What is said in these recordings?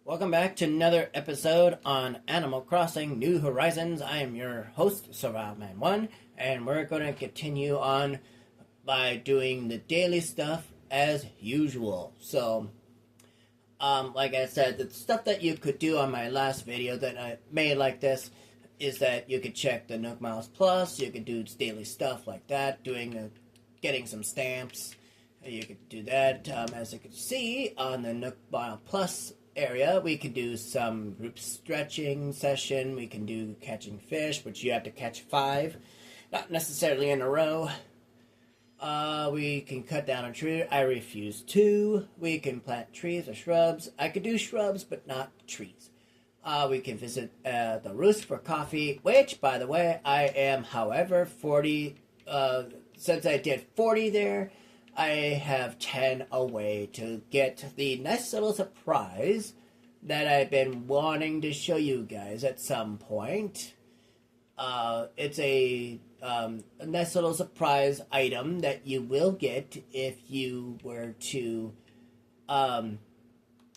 Welcome back to another episode on Animal Crossing New Horizons. I am your host, SurvivalMan1, and we're going to continue on by doing the daily stuff as usual. So, like I said, the stuff that you could do on my last video that I made like this is that you could check the Nook Miles Plus, you could do daily stuff like that, getting some stamps. You could do that, as you can see on the Nook Mile Plus area. We could do some group stretching session. We can do catching fish, which you have to catch 5, not necessarily in a row. We can cut down a tree. I refuse to. We can plant trees or shrubs. I could do shrubs, but not trees. We can visit the roost for coffee, which, by the way, I am, however, 40. Since I did 40 there, I have 10 away to get the nice little surprise that I've been wanting to show you guys at some point. It's a nice little surprise item that you will get if you were to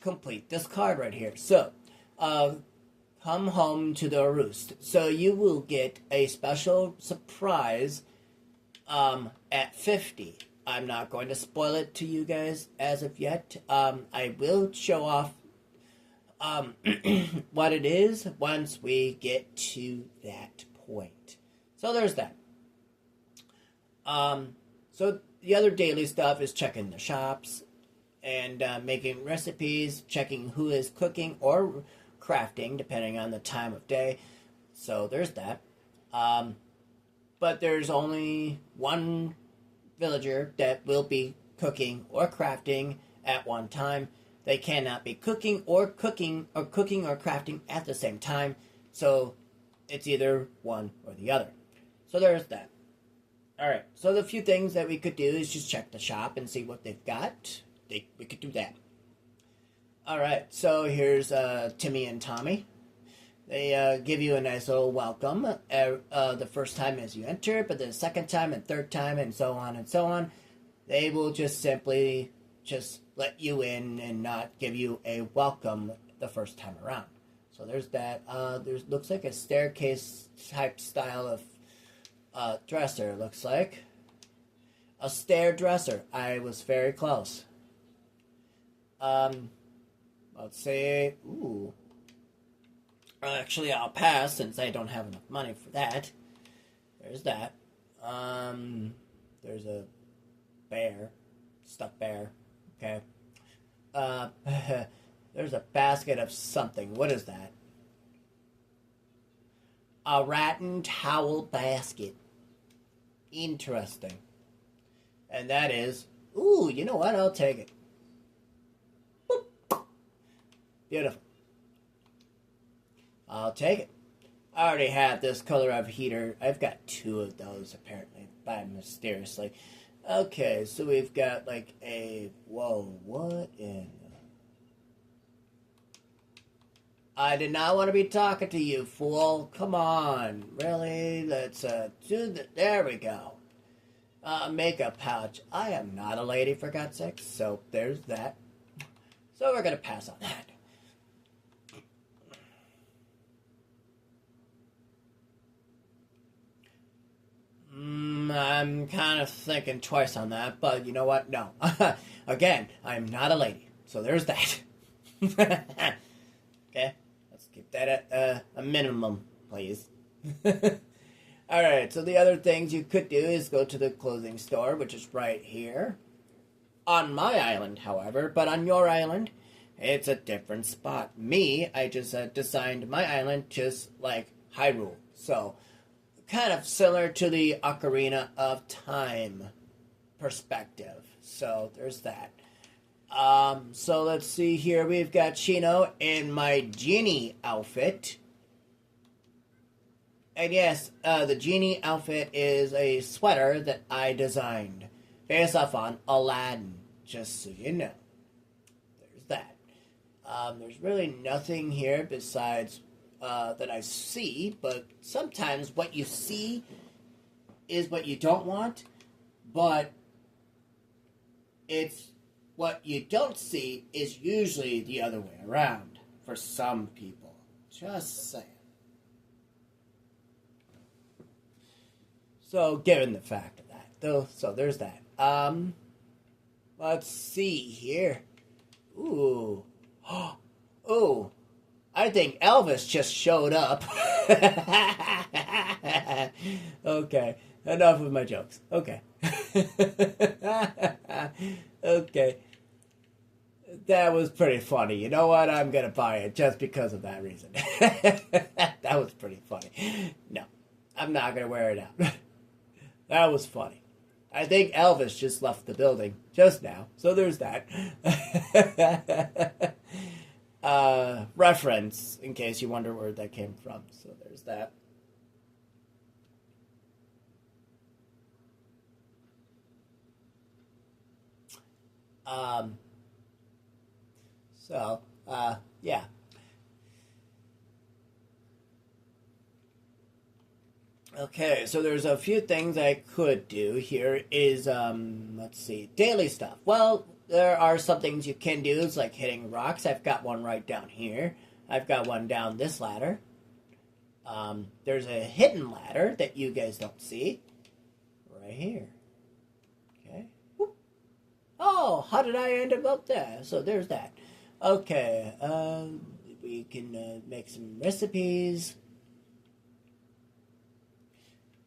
complete this card right here. So, come home to the roost. So you will get a special surprise at 50. I'm not going to spoil it to you guys as of yet. I will show off what it is once we get to that point. So there's that. So the other daily stuff is checking the shops and making recipes, checking who is cooking or crafting, depending on the time of day. So there's that. But there's only one villager that will be cooking or crafting at one time. They cannot be cooking or crafting at the same time. So it's either one or the other. So there's that. Alright, so the few things that we could do is just check the shop and see what they've got. We could do that. Alright, so here's Timmy and Tommy. They give you a nice little welcome the first time as you enter, but the second time and third time and so on and so on, they will just simply just let you in and not give you a welcome the first time around. So there's that. There's looks like a staircase type style of dresser, looks like. A stair dresser. I was very close. Let's say, ooh. Actually, I'll pass since I don't have enough money for that. There's that. There's a bear. Stuffed bear. Okay. There's a basket of something. What is that? A rattan towel basket. Interesting. And that is... Ooh, you know what? I'll take it. Boop. Beautiful. I'll take it. I already have this color of heater. I've got 2 of those, apparently, by mysteriously. Okay, so we've got, like, a... Whoa, what in... I did not want to be talking to you, fool. Come on. Really? Let's, do the... There we go. Makeup pouch. I am not a lady, for God's sake, so there's that. So we're gonna pass on that. I'm kind of thinking twice on that, but you know what? No. Again, I'm not a lady, so there's that. Okay, let's keep that at a minimum, please. Alright, so the other things you could do is go to the clothing store, which is right here. On my island, however, but on your island, it's a different spot. Me, I just designed my island just like Hyrule, so... kind of similar to the Ocarina of Time perspective. So there's that. So let's see here. We've got Chino in my genie outfit. And yes, the genie outfit is a sweater that I designed based off on Aladdin, just so you know. There's that. There's really nothing here besides... that I see, but sometimes what you see is what you don't want, but it's what you don't see is usually the other way around. for some people. Just saying. So, given the fact of that, though, so there's that. Let's see here. Ooh. Oh, I think Elvis just showed up. Okay, enough of my jokes. Okay. Okay. That was pretty funny. You know what? I'm going to buy it just because of that reason. That was pretty funny. No, I'm not going to wear it out. That was funny. I think Elvis just left the building just now. So there's that. Reference, in case you wonder where that came from. So there's that. Yeah. Okay, so there's a few things I could do. Here is, let's see, daily stuff. Well, there are some things you can do. It's like hitting rocks. I've got one right down here. I've got one down this ladder. There's a hidden ladder that you guys don't see. Right here. Okay. Whoop. Oh, how did I end up there? So there's that. Okay, we can make some recipes.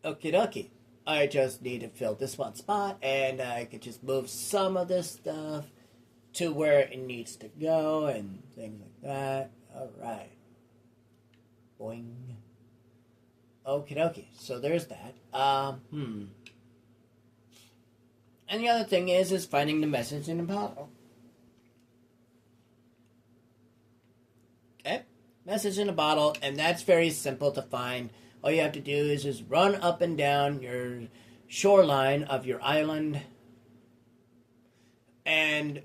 Okie dokie. I just need to fill this one spot, and I could just move some of this stuff to where it needs to go, and things like that. Alright. Boing. Okie dokie. So there's that. And the other thing is finding the message in the bottle. Okay? Message in a bottle, and that's very simple to find. All you have to do is just run up and down your shoreline of your island. And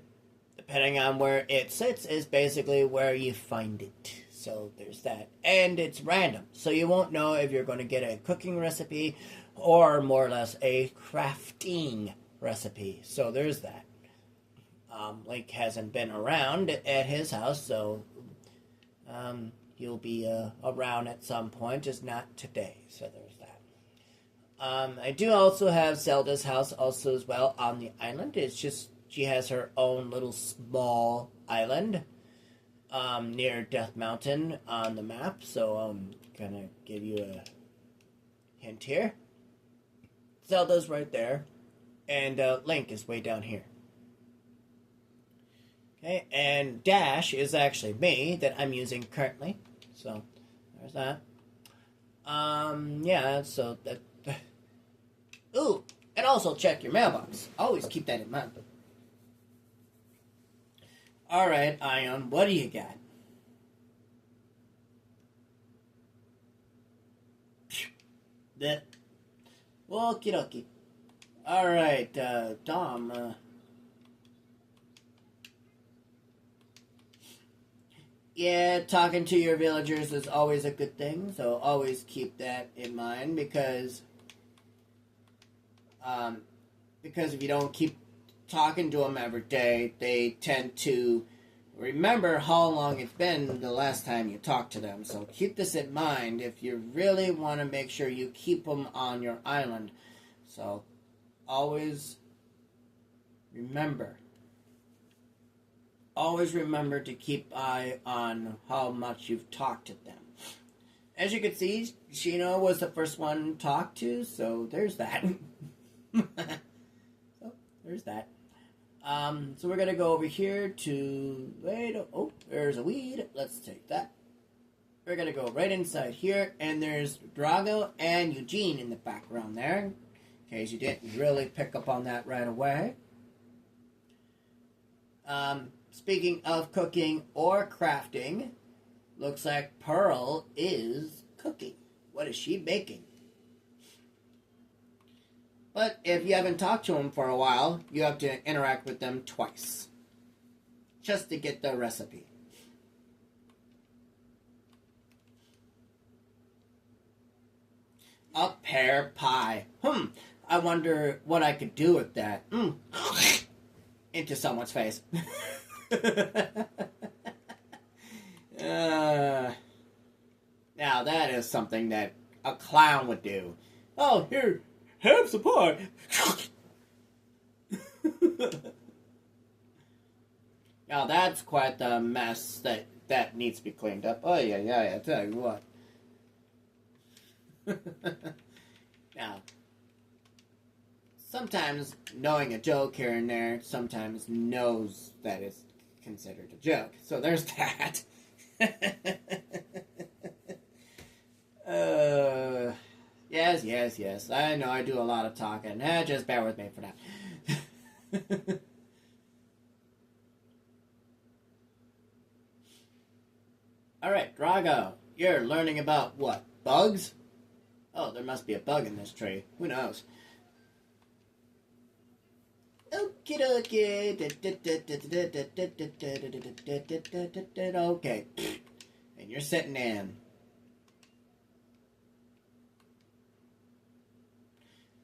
depending on where it sits is basically where you find it. So there's that. And it's random. So you won't know if you're going to get a cooking recipe or more or less a crafting recipe. So there's that. Link hasn't been around at his house, so he'll be around at some point, just not today. So there's that. I do also have Zelda's house also as well on the island. It's just she has her own little small island near Death Mountain on the map. So I'm gonna give you a hint here. Zelda's right there, and Link is way down here. Okay, and Dash is actually me that I'm using currently. So, there's that. Yeah, so that... Ooh, and also check your mailbox. Always keep that in mind. Alright, Ion, what do you got? That. Okie dokie. Alright, Dom, yeah, talking to your villagers is always a good thing, so always keep that in mind because if you don't keep talking to them every day, they tend to remember how long it's been the last time you talked to them. So keep this in mind if you really want to make sure you keep them on your island. So always remember. Always remember to keep eye on how much you've talked to them. As you can see, Shino was the first one talked to, so there's that. So there's that. So we're gonna go over here to oh, there's a weed. Let's take that. We're gonna go right inside here, and there's Drago and Eugene in the background there. In case you didn't really pick up on that right away. Speaking of cooking or crafting, looks like Pearl is cooking. What is she baking? But if you haven't talked to them for a while, you have to interact with them twice. Just to get the recipe. A pear pie. I wonder what I could do with that. Into someone's face. Now that is something that a clown would do. Oh, here, have some pie. Now that's quite the mess that needs to be cleaned up. Oh yeah. I tell you what. Now, sometimes knowing a joke here and there sometimes knows that it's considered a joke. So there's that. Yes. I know I do a lot of talking. Just bear with me for now. Alright, Drago, you're learning about what? Bugs? Oh, there must be a bug in this tree. Who knows? Okie dokie. Okay. And you're sitting in.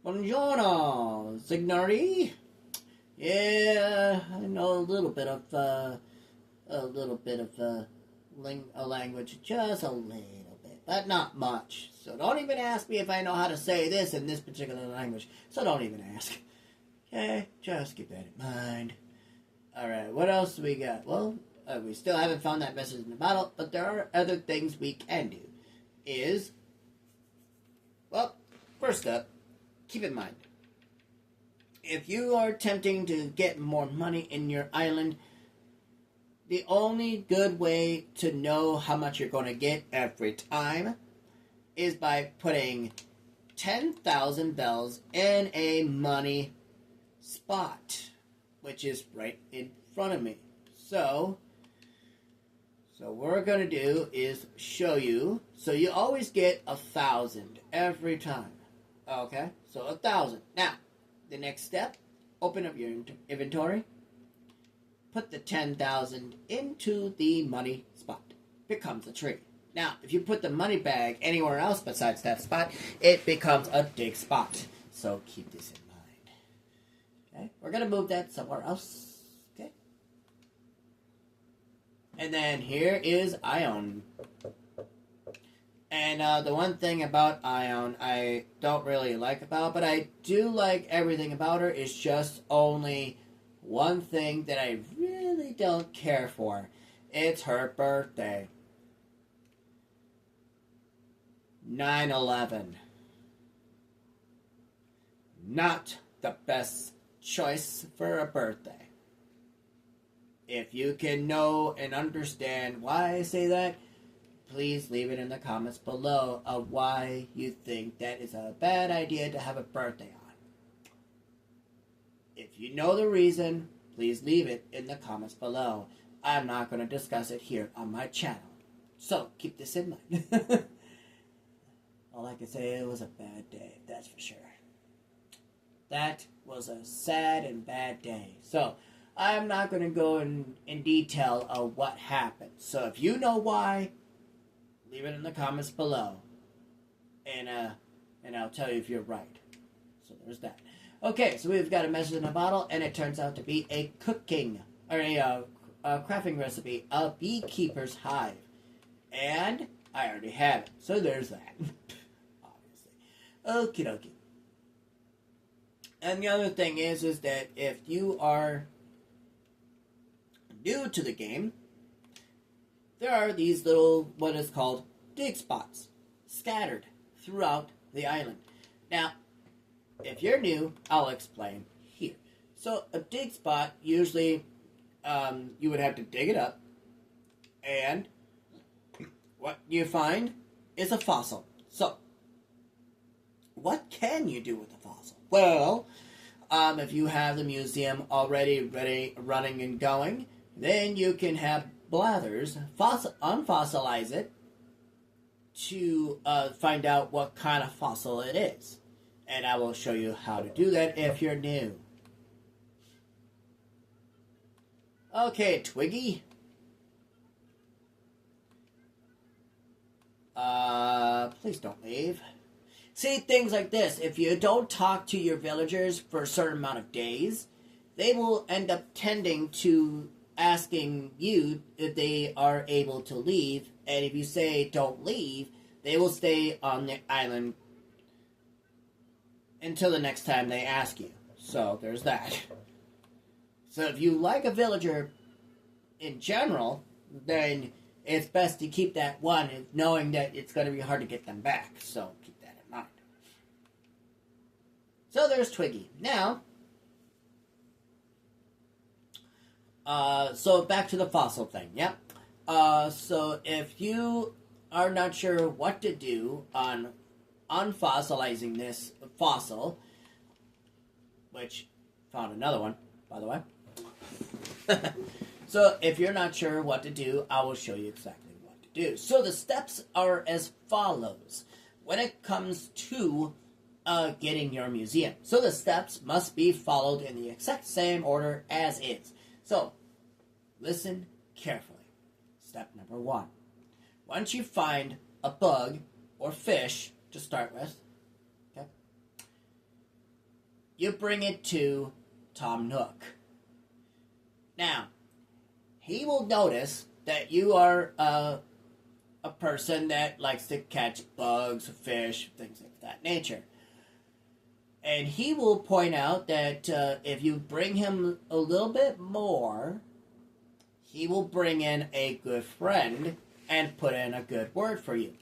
Buongiorno, signori. Yeah, I know a little bit of language, just a little bit, but not much. So don't even ask me if I know how to say this in this particular language. So don't even ask. Okay, just keep that in mind. Alright, what else do we got? Well, we still haven't found that message in the bottle, but there are other things we can do. Well, first up, keep in mind, if you are attempting to get more money in your island, the only good way to know how much you're going to get every time is by putting 10,000 bells in a money spot, which is right in front of me. So what we're going to do is show you. So you always get 1,000 every time. Okay? So 1,000. Now, the next step, open up your inventory. Put the 10,000 into the money spot. Becomes a tree. Now, if you put the money bag anywhere else besides that spot, it becomes a dig spot. So keep this in mind. Okay? We're going to move that somewhere else. Okay? And then here is Ion. And the one thing about Ion I don't really like about, but I do like everything about her, is just only one thing that I really don't care for. It's her birthday. 9/11. Not the best choice for a birthday. If you can know and understand why I say that, please leave it in the comments below of why you think that is a bad idea to have a birthday on. If you know the reason, please leave it in the comments below. I'm not going to discuss it here on my channel. So, keep this in mind. All I can say, it was a bad day, that's for sure. That was a sad and bad day. So, I'm not going to go in detail of what happened. So, if you know why, leave it in the comments below. And I'll tell you if you're right. So, there's that. Okay, so we've got a message in a bottle, and it turns out to be a cooking, or a crafting recipe, a beekeeper's hive. And I already have it, so there's that. Obviously. Okie dokie. And the other thing is that if you are new to the game, there are these little, what is called, dig spots, scattered throughout the island. Now, if you're new, I'll explain here. So, a dig spot, usually, you would have to dig it up, and what you find is a fossil. So, what can you do with a fossil? Well, if you have the museum already running and going, then you can have blathers unfossilize it to find out what kind of fossil it is. And I will show you how to do that if you're new. Okay, Twiggy. Please don't leave. See, things like this. If you don't talk to your villagers for a certain amount of days, they will end up tending to asking you if they are able to leave, and if you say don't leave, they will stay on the island until the next time they ask you. So there's that. So if you like a villager in general, then it's best to keep that one, knowing that it's going to be hard to get them back. So keep that in mind. So there's Twiggy. Now, so back to the fossil thing. Yep. So if you are not sure what to do on unfossilizing this fossil, which found another one, by the way. So if you're not sure what to do, I will show you exactly what to do. So the steps are as follows when it comes to getting your museum. So the steps must be followed in the exact same order as is. So listen carefully. Step number 1. Once you find a bug or fish to start with, okay, you bring it to Tom Nook. Now, he will notice that you are a person that likes to catch bugs, fish, things of that nature. And he will point out that if you bring him a little bit more, he will bring in a good friend and put in a good word for you.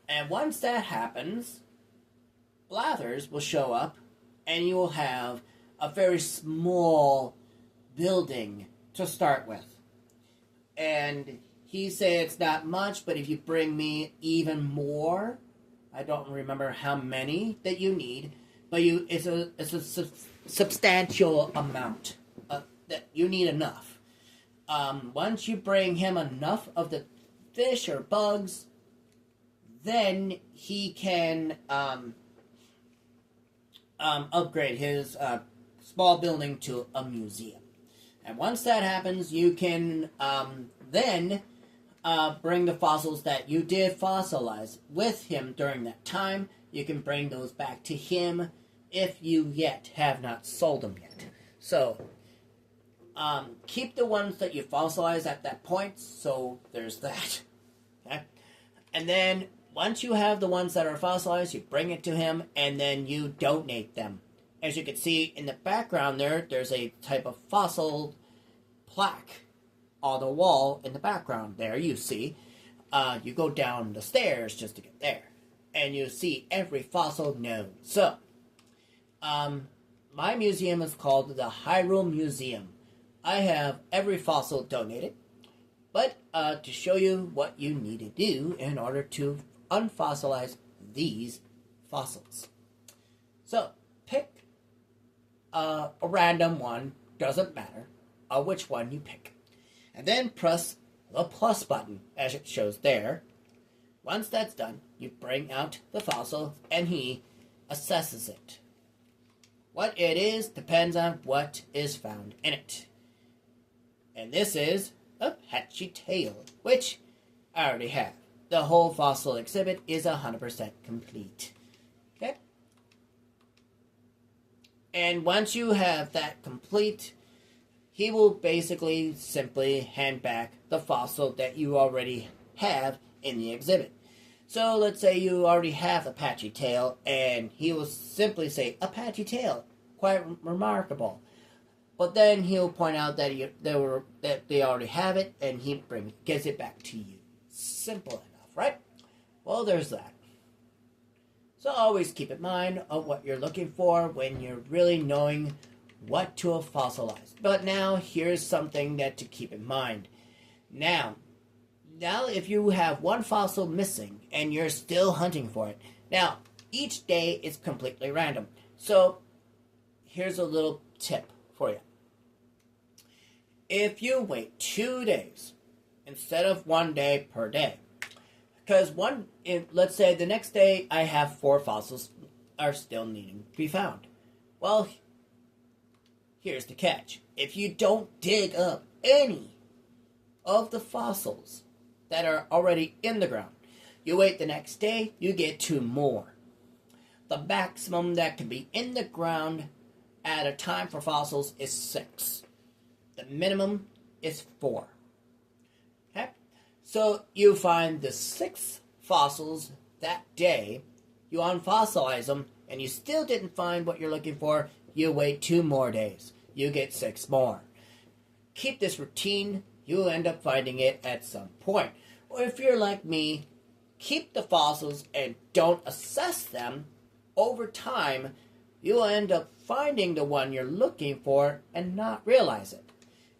And once that happens, Blathers will show up, and you will have a very small building to start with. And he say it's not much, but if you bring me even more, I don't remember how many that you need, but it's a substantial amount that you need enough. Once you bring him enough of the fish or bugs, then he can upgrade his small building to a museum. And once that happens, you can then bring the fossils that you did fossilize with him during that time. You can bring those back to him if you yet have not sold them yet. So, keep the ones that you fossilize at that point, so there's that. Okay? And then, once you have the ones that are fossilized, you bring it to him, and then you donate them. As you can see in the background there's a type of fossil plaque on the wall in the background there, you see. You go down the stairs just to get there, and you see every fossil known. So, my museum is called the Hyrule Museum. I have every fossil donated, but to show you what you need to do in order to unfossilize these fossils. So, pick a random one, doesn't matter which one you pick. And then press the plus button as it shows there. Once that's done, you bring out the fossil and he assesses it. What it is depends on what is found in it. And this is a patchy tail, which I already have. The whole fossil exhibit is 100% complete. Okay? And once you have that complete, he will basically simply hand back the fossil that you already have in the exhibit. So let's say you already have a patchy tail, and he will simply say, a patchy tail, quite remarkable. But then he'll point out that they already have it, and he gives it back to you. Simple enough, right? Well, there's that. So always keep in mind of what you're looking for when you're really knowing what to fossilize. But now here's something that to keep in mind. Now if you have one fossil missing and you're still hunting for it, now each day is completely random. So here's a little tip for you. If you wait 2 days instead of 1 day per day, because let's say the next day I have 4 fossils are still needing to be found. Well, here's the catch. If you don't dig up any of the fossils that are already in the ground, you wait the next day, you get 2 more. The maximum that can be in the ground at a time for fossils is 6. The minimum is 4. Okay? So you find the 6 fossils that day, you unfossilize them, and you still didn't find what you're looking for, you wait 2 more days. You get 6 more. Keep this routine, you'll end up finding it at some point. Or if you're like me, keep the fossils and don't assess them. Over time, you'll end up finding the one you're looking for and not realize it.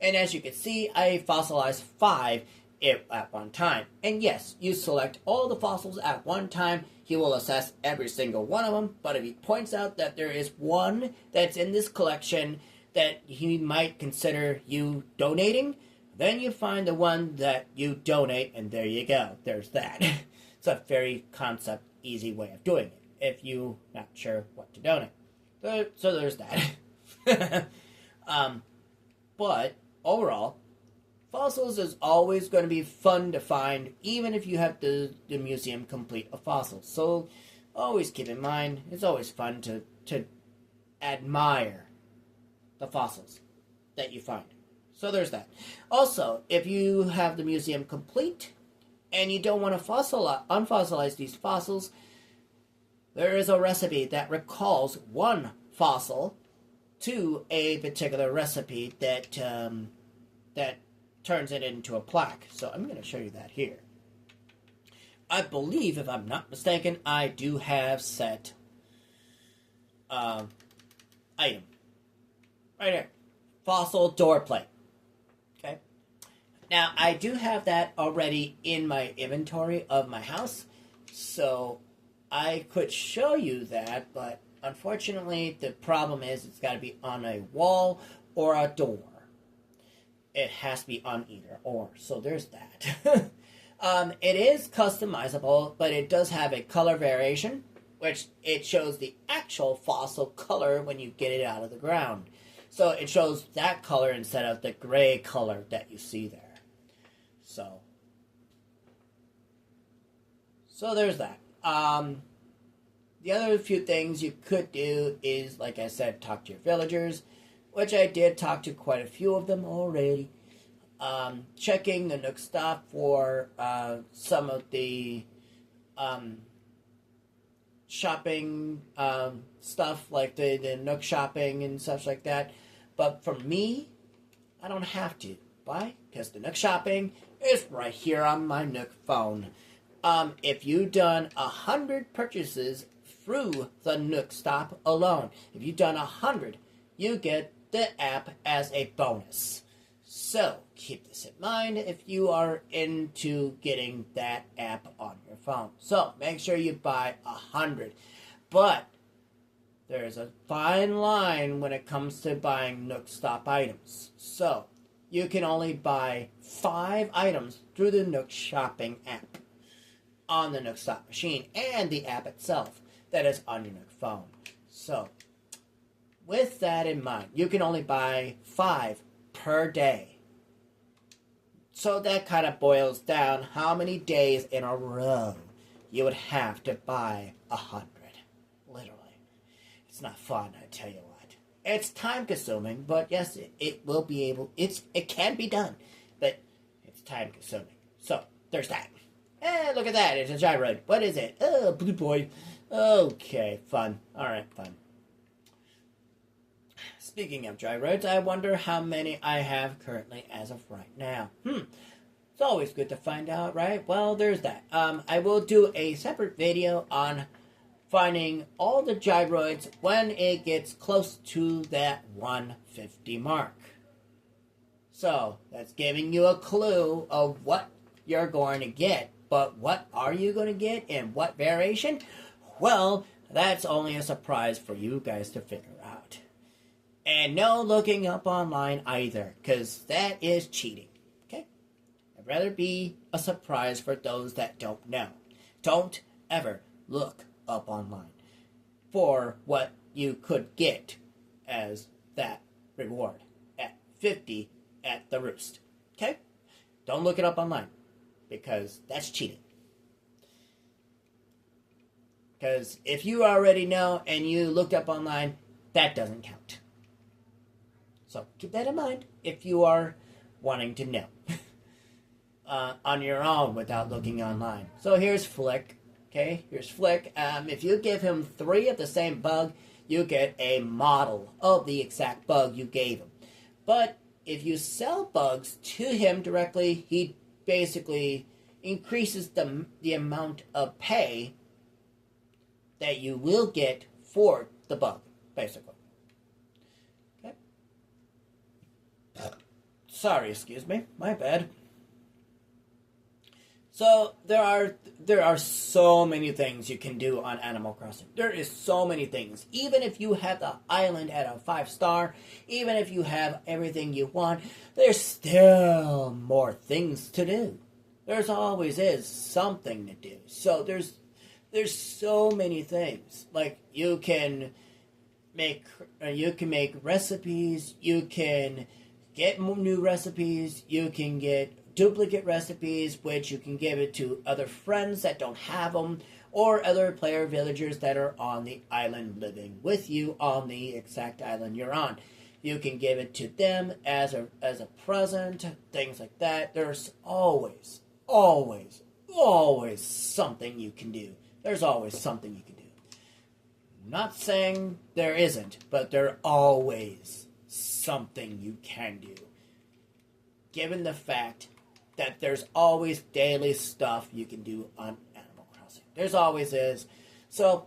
And as you can see, I fossilized 5 at one time. And yes, you select all the fossils at one time, he will assess every single one of them. But if he points out that there is one that's in this collection that he might consider you donating, then you find the one that you donate, and there you go. There's that. It's a very concept, easy way of doing it if you're not sure what to donate. So there's that. But overall, fossils is always going to be fun to find, even if you have the museum complete of fossils. So always keep in mind, it's always fun to admire the fossils that you find. So there's that. Also, if you have the museum complete and you don't want to unfossilize these fossils, there is a recipe that recalls one fossil to a particular recipe that turns it into a plaque. So I'm going to show you that here. I believe, if I'm not mistaken, I do have set item. Right here. Fossil door plate. Okay. Now, I do have that already in my inventory of my house. So I could show you that, but unfortunately, the problem is it's got to be on a wall or a door. It has to be on either or, so there's that. It is customizable, but it does have a color variation, which it shows the actual fossil color when you get it out of the ground. So it shows that color instead of the gray color that you see there. So there's that. The other few things you could do is, like I said, talk to your villagers, which I did talk to quite a few of them already. Checking the Nook Stop for some of the shopping stuff, like the Nook shopping and such like that. But for me, I don't have to. Why? Because the Nook shopping is right here on my Nook phone. If you've done 100 purchases through the Nook Stop alone, if you've done 100, you get the app as a bonus. So keep this in mind if you are into getting that app on your phone. So make sure you buy 100. But there's a fine line when it comes to buying Nook Stop items. So you can only buy 5 items through the Nook Shopping app on the Nook Stop machine and the app itself that is on your Nook phone. So with that in mind, you can only buy 5 per day. So that kind of boils down how many days in a row you would have to buy 100. Literally. It's not fun, I tell you what. It's time consuming, but yes, it will be able, it can be done, but it's time consuming. So there's that. Hey, look at that, it's a gyroid. What is it? Oh, blue boy. Okay, fun. Alright, fun. Speaking of gyroids, I wonder how many I have currently as of right now. It's always good to find out, right? Well, there's that. I will do a separate video on finding all the gyroids when it gets close to that 150 mark. So, that's giving you a clue of what you're going to get. But what are you going to get and what variation? Well, that's only a surprise for you guys to figure out. And no looking up online either, because that is cheating. Okay? I'd rather be a surprise for those that don't know. Don't ever look up online for what you could get as that reward at 50 at the roost. Okay? Don't look it up online, because that's cheating. Because if you already know and you looked up online, that doesn't count. So keep that in mind if you are wanting to know on your own without looking online. So here's Flick. Okay, here's Flick. If you give him 3 of the same bug, you get a model of the exact bug you gave him. But if you sell bugs to him directly, he basically increases the amount of pay that you will get for the bug, basically. Okay. Sorry, excuse me. My bad. So there are so many things you can do on Animal Crossing. There is so many things. Even if you have the island at a 5-star, even if you have everything you want, there's still more things to do. There's always is something to do. So there's so many things. Like you can make recipes, you can get new recipes, you can get duplicate recipes, which you can give it to other friends that don't have them, or other player villagers that are on the island living with you on the exact island you're on. You can give it to them as a present, things like that. There's always something you can do. There's always something you can do. I'm not saying there isn't, but there's always something you can do. Given the fact that there's always daily stuff you can do on Animal Crossing. There's always is. So,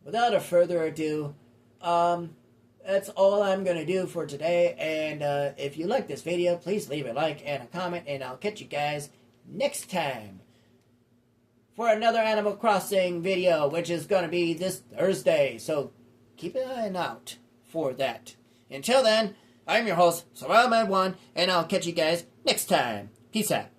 without a further ado, that's all I'm going to do for today. And if you like this video, please leave a like and a comment, and I'll catch you guys next time for another Animal Crossing video, which is going to be this Thursday. So, keep an eye out for that. Until then, I'm your host, Survival Man 1, and I'll catch you guys next time. Peace out.